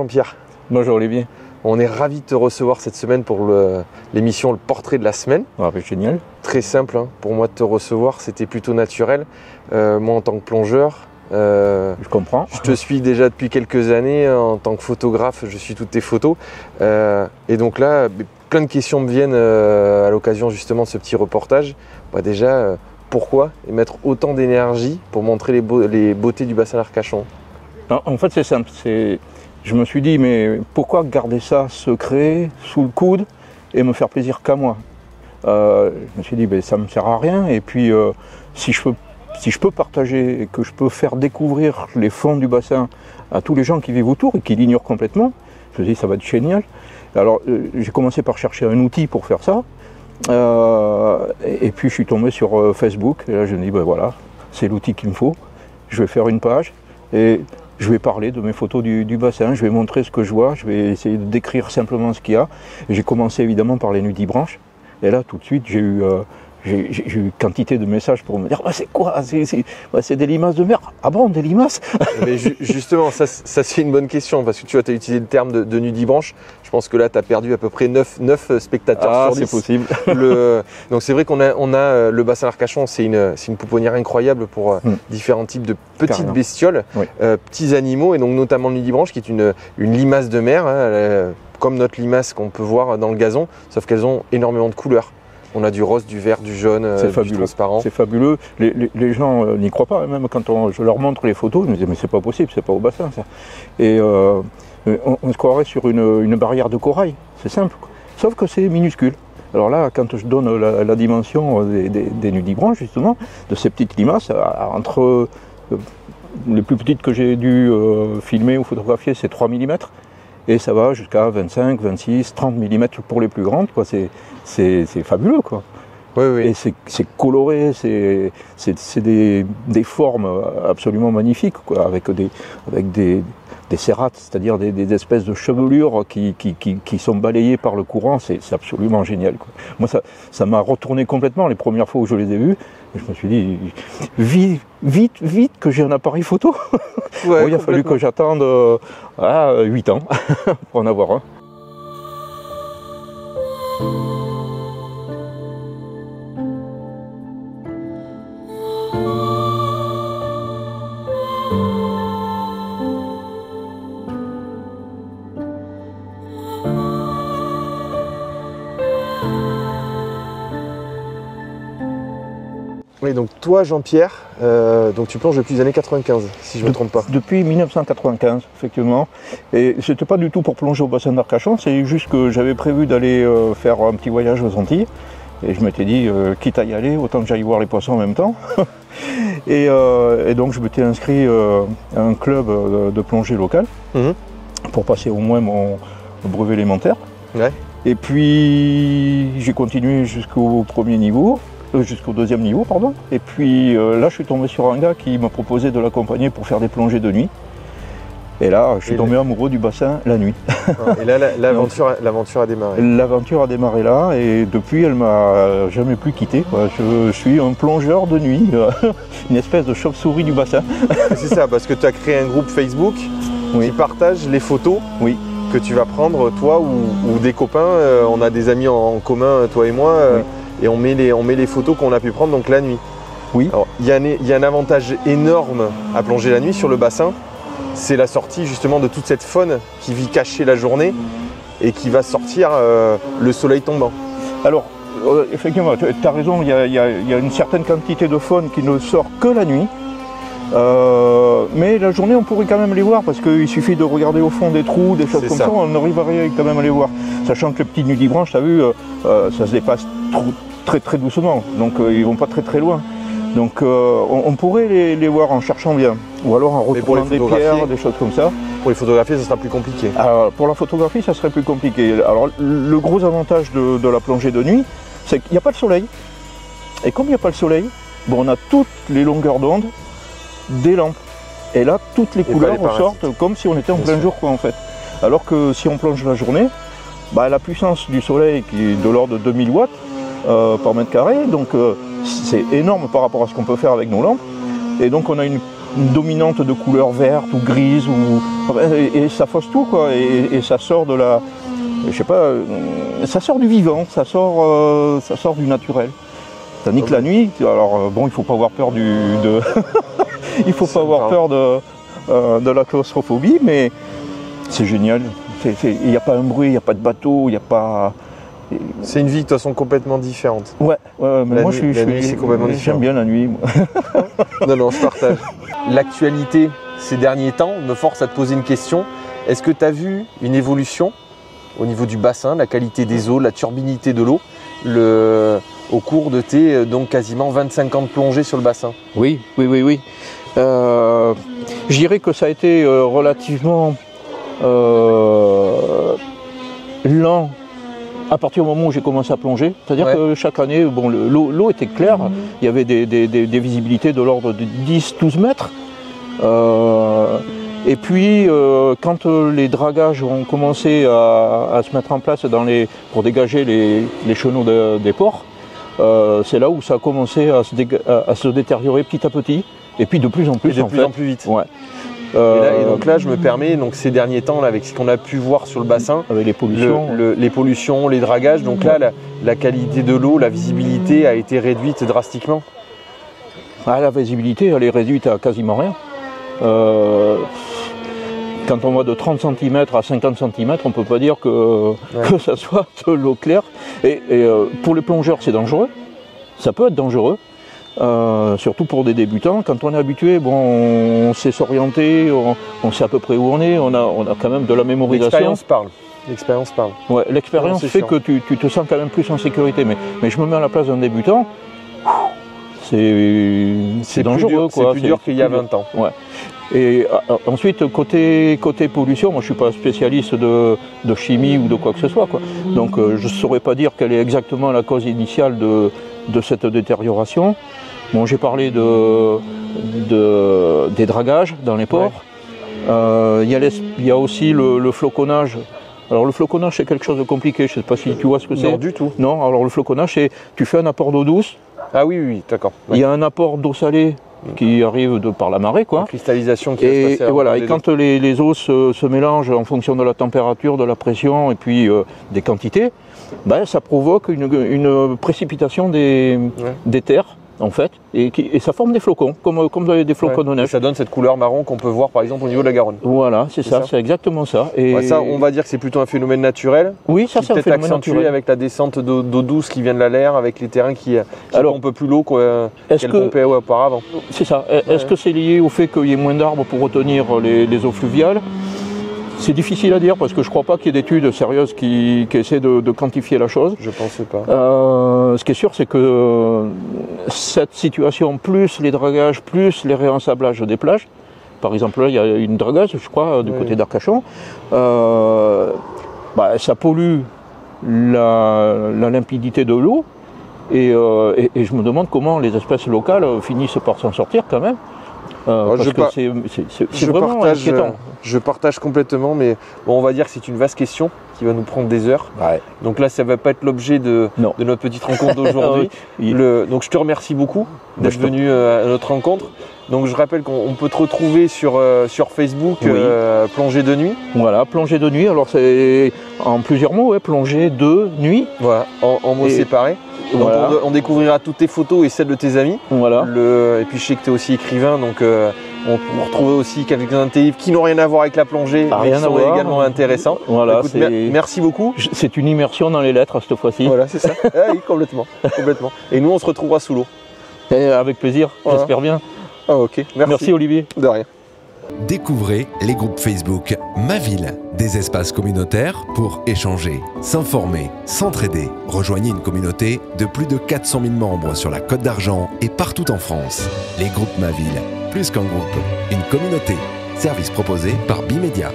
Jean-Pierre. Bonjour Olivier. On est ravis de te recevoir cette semaine pour l'émission Le Portrait de la Semaine. Ah, génial. Très simple pour moi de te recevoir, c'était plutôt naturel. Moi en tant que plongeur, je comprends. Je te suis déjà depuis quelques années en tant que photographe, je suis toutes tes photos. Et donc là, plein de questions me viennent à l'occasion justement de ce petit reportage. Déjà, pourquoi mettre autant d'énergie pour montrer les beautés du bassin d'Arcachon? En fait c'est simple, je me suis dit mais pourquoi garder ça secret, sous le coude et me faire plaisir qu'à moi? Je me suis dit ça ne me sert à rien et puis si je peux partager et que je peux faire découvrir les fonds du bassin à tous les gens qui vivent autour et qui l'ignorent complètement, je me suis dit ça va être génial. Alors j'ai commencé par chercher un outil pour faire ça et puis je suis tombé sur Facebook et là je me dis voilà, c'est l'outil qu'il me faut, je vais faire une page et je vais parler de mes photos du bassin, je vais montrer ce que je vois, je vais essayer de décrire simplement ce qu'il y a. J'ai commencé évidemment par les nudibranches et là tout de suite j'ai eu quantité de messages pour me dire c'est quoi? C'est des limaces de mer. Ah bon, des limaces? Mais justement, ça c'est une bonne question parce que tu as utilisé le terme de nudibranche. Je pense que là tu as perdu à peu près 9 spectateurs sur 10. C'est possible. Donc c'est vrai qu'on a le bassin d'Arcachon, c'est une pouponnière incroyable pour différents types de petites bestioles, oui. Petits animaux et donc notamment le nudibranche qui est une limace de mer, comme notre limace qu'on peut voir dans le gazon, sauf qu'elles ont énormément de couleurs. On a du rose, du vert, du jaune, du transparent. C'est fabuleux. Les gens n'y croient pas, même quand je leur montre les photos, ils me disent mais c'est pas possible, c'est pas au bassin ça. Et on se croirait sur une barrière de corail, c'est simple. Sauf que c'est minuscule. Alors là, quand je donne la dimension des nudibranches, justement, de ces petites limaces, entre les plus petites que j'ai dû filmer ou photographier, c'est 3 mm. Et ça va jusqu'à 25, 26, 30 mm pour les plus grandes, quoi. C'est fabuleux, quoi. Oui, oui. Et c'est coloré, c'est des formes absolument magnifiques, quoi, avec des cérates, c'est-à-dire des espèces de chevelures qui sont balayées par le courant, c'est absolument génial, quoi. Moi, ça m'a retourné complètement les premières fois où je les ai vus. Et je me suis dit, vite que j'ai un appareil photo. Ouais, il a fallu que j'attende 8 ans pour en avoir un. Oui, donc toi Jean-Pierre, donc tu plonges depuis les années 95, si je ne me trompe pas. Depuis 1995, effectivement. Et c'était pas du tout pour plonger au bassin d'Arcachon, c'est juste que j'avais prévu d'aller faire un petit voyage aux Antilles. Et je m'étais dit, quitte à y aller, autant que j'aille voir les poissons en même temps. et donc je m'étais inscrit à un club de plongée local pour passer au moins mon brevet élémentaire. Ouais. Et puis j'ai continué jusqu'au deuxième niveau, pardon. Et puis là, je suis tombé sur un gars qui m'a proposé de l'accompagner pour faire des plongées de nuit. Et là, je suis tombé amoureux du bassin la nuit. Et là, l'aventure a démarré. L'aventure a démarré là, et depuis, elle m'a jamais plus quitté, quoi. Je suis un plongeur de nuit, une espèce de chauve-souris du bassin. C'est ça, parce que tu as créé un groupe Facebook qui partage les photos que tu vas prendre, toi ou des copains. On a des amis en commun, toi et moi. Et on met les photos qu'on a pu prendre donc la nuit. Oui. Alors, il y a un avantage énorme à plonger la nuit sur le bassin, c'est la sortie justement de toute cette faune qui vit cachée la journée et qui va sortir le soleil tombant. Alors, effectivement, tu as raison, il y a une certaine quantité de faune qui ne sort que la nuit. Mais la journée, on pourrait quand même les voir parce qu'il suffit de regarder au fond des trous, des choses comme ça, on arriverait quand même à les voir. Sachant que les petits nudibranches, tu as vu, ça se dépasse très doucement, donc ils vont pas très loin. Donc on pourrait les voir en cherchant bien, ou alors en retrouvant des pierres, des choses comme ça. Pour les photographier, ça sera plus compliqué. Alors, pour la photographie, ça serait plus compliqué. Alors le gros avantage de la plongée de nuit, c'est qu'il n'y a pas de soleil. Et comme il n'y a pas le soleil, on a toutes les longueurs d'onde des lampes. Et là, toutes les couleurs ressortent comme si on était en plein jour, quoi, en fait. Alors que si on plonge la journée, la puissance du soleil qui est de l'ordre de 2000 watts par mètre carré, donc c'est énorme par rapport à ce qu'on peut faire avec nos lampes. Et donc on a une dominante de couleur verte ou grise, et ça fausse tout, quoi. Et ça sort de la... Je sais pas, ça sort du vivant, ça sort du naturel. Tandis que la nuit, alors bon, il faut pas avoir peur il faut pas avoir peur de la claustrophobie, mais c'est génial. Il n'y a pas un bruit, il n'y a pas de bateau, il n'y a pas... C'est une vie de toute façon complètement différente. Ouais, mais moi j'aime bien la nuit. Moi. Non, je partage. L'actualité ces derniers temps me force à te poser une question. Est-ce que tu as vu une évolution au niveau du bassin, la qualité des eaux, la turbidité de l'eau, au cours de tes donc quasiment 25 ans de plongée sur le bassin? Oui. Je dirais que ça a été relativement lent à partir du moment où j'ai commencé à plonger. C'est-à-dire que chaque année, bon, l'eau était claire, il y avait des visibilités de l'ordre de 10-12 mètres. Et puis, quand les dragages ont commencé à se mettre en place pour dégager les chenaux des ports, c'est là où ça a commencé à se détériorer petit à petit, et puis de plus en plus. Et de plus en plus vite. Ouais. Et donc là, je me permets, donc ces derniers temps, là, avec ce qu'on a pu voir sur le bassin, avec les pollutions, les pollutions, les dragages, donc là, la qualité de l'eau, la visibilité a été réduite drastiquement. Ah, la visibilité, elle est réduite à quasiment rien. Quand on va de 30 cm à 50 cm, on ne peut pas dire que ça soit de l'eau claire. Et pour les plongeurs, c'est dangereux. Ça peut être dangereux. Surtout pour des débutants. Quand on est habitué, bon, on sait s'orienter, on sait à peu près où on est, on a quand même de la mémorisation. L'expérience parle. Ouais, l'expérience fait que tu te sens quand même plus en sécurité. Mais je me mets à la place d'un débutant, c'est dangereux. C'est plus dur qu'il y a 20 ans. Ouais. Et ensuite, côté pollution, moi je ne suis pas spécialiste de chimie ou de quoi que ce soit, quoi. Donc je ne saurais pas dire quelle est exactement la cause initiale de cette détérioration. Bon, j'ai parlé des dragages dans les ports. Il y a aussi le floconnage. Alors le floconnage, c'est quelque chose de compliqué, je ne sais pas si tu vois ce que c'est. Non, du tout. Non, alors le floconnage, c'est tu fais un apport d'eau douce. Ah oui, d'accord. Il y a un apport d'eau salée qui arrive par la marée, quoi. La cristallisation qui va se passer. Et voilà, et quand les eaux se mélangent en fonction de la température, de la pression et puis des quantités, ben, ça provoque une précipitation des terres, en fait, et ça forme des flocons, comme des flocons de neige. Et ça donne cette couleur marron qu'on peut voir par exemple au niveau de la Garonne. Voilà, c'est exactement ça. Et ça, on va dire que c'est plutôt un phénomène naturel. Oui, ça c'est un phénomène naturel. Avec la descente d'eau douce qui vient de l'air, avec les terrains qui pompent plus l'eau qu'elle pompait auparavant. C'est ça. Est-ce que c'est lié au fait qu'il y ait moins d'arbres pour retenir les eaux fluviales ? C'est difficile à dire parce que je ne crois pas qu'il y ait d'études sérieuses qui essaient de quantifier la chose. Je ne pense pas. Ce qui est sûr, c'est que cette situation, plus les dragages, plus les réensablages des plages, par exemple là il y a une dragasse, je crois, du côté d'Arcachon, ça pollue la limpidité de l'eau et je me demande comment les espèces locales finissent par s'en sortir quand même. Parce que c'est vraiment inquiétant. Je partage complètement, mais bon, on va dire que c'est une vaste question qui va nous prendre des heures. Ouais. Donc là, ça ne va pas être l'objet de notre petite rencontre d'aujourd'hui. Donc je te remercie beaucoup d'être venu à notre rencontre. Donc je rappelle qu'on peut te retrouver sur Facebook, Plongée de nuit. Voilà, Plongée de nuit. Alors c'est en plusieurs mots, Plongée de nuit. Voilà, en mots séparés. Donc on découvrira toutes tes photos et celles de tes amis. Voilà. Et puis je sais que tu es aussi écrivain, donc on peut retrouver aussi quelques-uns de tes livres qui n'ont rien à voir avec la plongée, mais qui sont également intéressants. Voilà, écoute, merci beaucoup. C'est une immersion dans les lettres cette fois-ci. Voilà, c'est ça. Oui, complètement. Et nous, on se retrouvera sous l'eau. Avec plaisir, j'espère bien. Ah, ok. Merci Olivier. De rien. Découvrez les groupes Facebook Ma Ville, des espaces communautaires pour échanger, s'informer, s'entraider. Rejoignez une communauté de plus de 400 000 membres sur la Côte d'Argent et partout en France. Les groupes Ma Ville, plus qu'un groupe, une communauté. Service proposé par Bimedia.